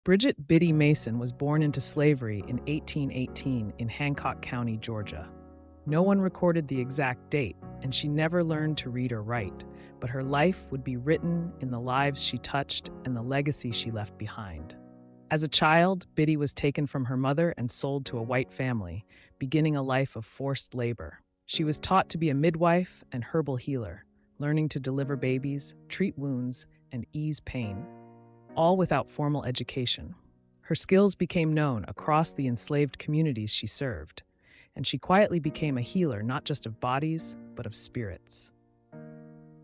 Bridget Biddy Mason was born into slavery in 1818 in Hancock County, Georgia. No one recorded the exact date, and she never learned to read or write, but her life would be written in the lives she touched and the legacy she left behind. As a child, Biddy was taken from her mother and sold to a white family, beginning a life of forced labor. She was taught to be a midwife and herbal healer, learning to deliver babies, treat wounds, and ease pain, all without formal education. Her skills became known across the enslaved communities she served, and she quietly became a healer not just of bodies, but of spirits.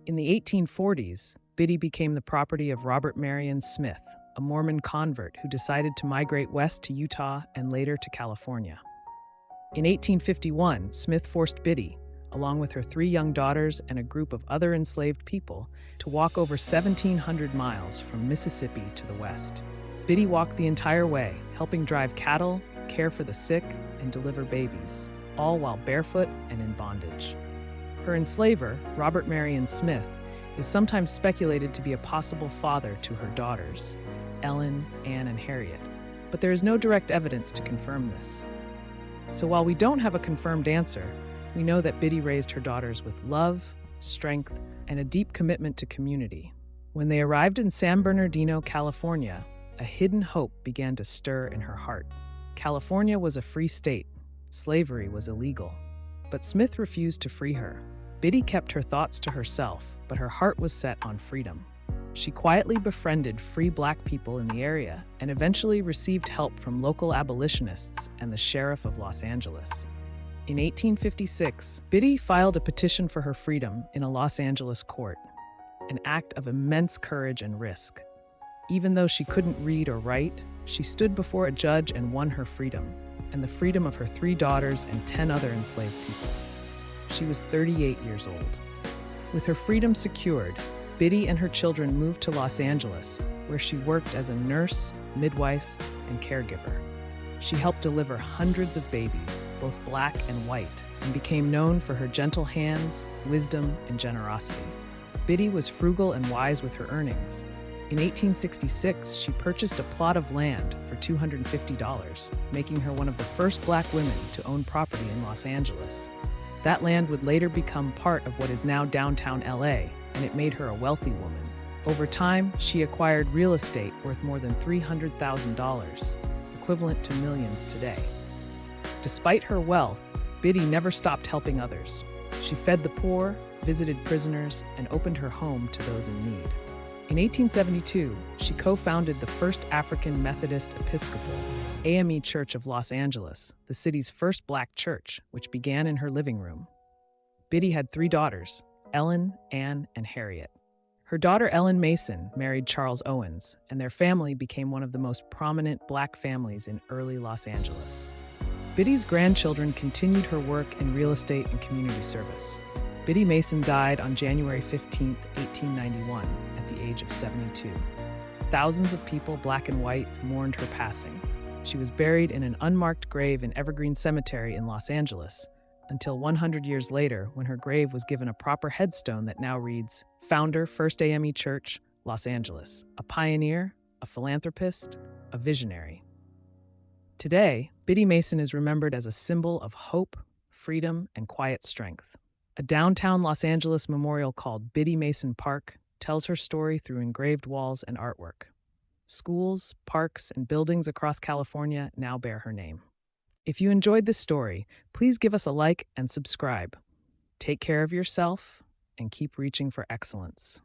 In the 1840s, Biddy became the property of Robert Marion Smith, a Mormon convert who decided to migrate west to Utah and later to California. In 1851, Smith forced Biddy, along with her 3 young daughters and a group of other enslaved people, to walk over 1,700 miles from Mississippi to the west. Biddy walked the entire way, helping drive cattle, care for the sick, and deliver babies, all while barefoot and in bondage. Her enslaver, Robert Marion Smith, is sometimes speculated to be a possible father to her daughters, Ellen, Anne, and Harriet, but there is no direct evidence to confirm this. So while we don't have a confirmed answer, we know that Biddy raised her daughters with love, strength, and a deep commitment to community. When they arrived in San Bernardino, California, a hidden hope began to stir in her heart. California was a free state. Slavery was illegal. But Smith refused to free her. Biddy kept her thoughts to herself, but her heart was set on freedom. She quietly befriended free Black people in the area and eventually received help from local abolitionists and the sheriff of Los Angeles. In 1856, Biddy filed a petition for her freedom in a Los Angeles court, an act of immense courage and risk. Even though she couldn't read or write, she stood before a judge and won her freedom, and the freedom of her 3 daughters and 10 other enslaved people. She was 38 years old. With her freedom secured, Biddy and her children moved to Los Angeles, where she worked as a nurse, midwife, and caregiver. She helped deliver hundreds of babies, both Black and white, and became known for her gentle hands, wisdom, and generosity. Biddy was frugal and wise with her earnings. In 1866, she purchased a plot of land for $250, making her one of the first Black women to own property in Los Angeles. That land would later become part of what is now downtown LA, and it made her a wealthy woman. Over time, she acquired real estate worth more than $300,000, equivalent to millions today. Despite her wealth, Biddy never stopped helping others. She fed the poor, visited prisoners, and opened her home to those in need. In 1872, she co-founded the First African Methodist Episcopal AME Church of Los Angeles, the city's first Black church, which began in her living room. Biddy had 3 daughters, Ellen, Anne, and Harriet. Her daughter Ellen Mason married Charles Owens, and their family became one of the most prominent Black families in early Los Angeles. Biddy's grandchildren continued her work in real estate and community service. Biddy Mason died on January 15, 1891, at the age of 72. Thousands of people, Black and white, mourned her passing. She was buried in an unmarked grave in Evergreen Cemetery in Los Angeles, until 100 years later when her grave was given a proper headstone that now reads, Founder, First AME Church, Los Angeles, a pioneer, a philanthropist, a visionary. Today, Biddy Mason is remembered as a symbol of hope, freedom, and quiet strength. A downtown Los Angeles memorial called Biddy Mason Park tells her story through engraved walls and artwork. Schools, parks, and buildings across California now bear her name. If you enjoyed this story, please give us a like and subscribe. Take care of yourself and keep reaching for excellence.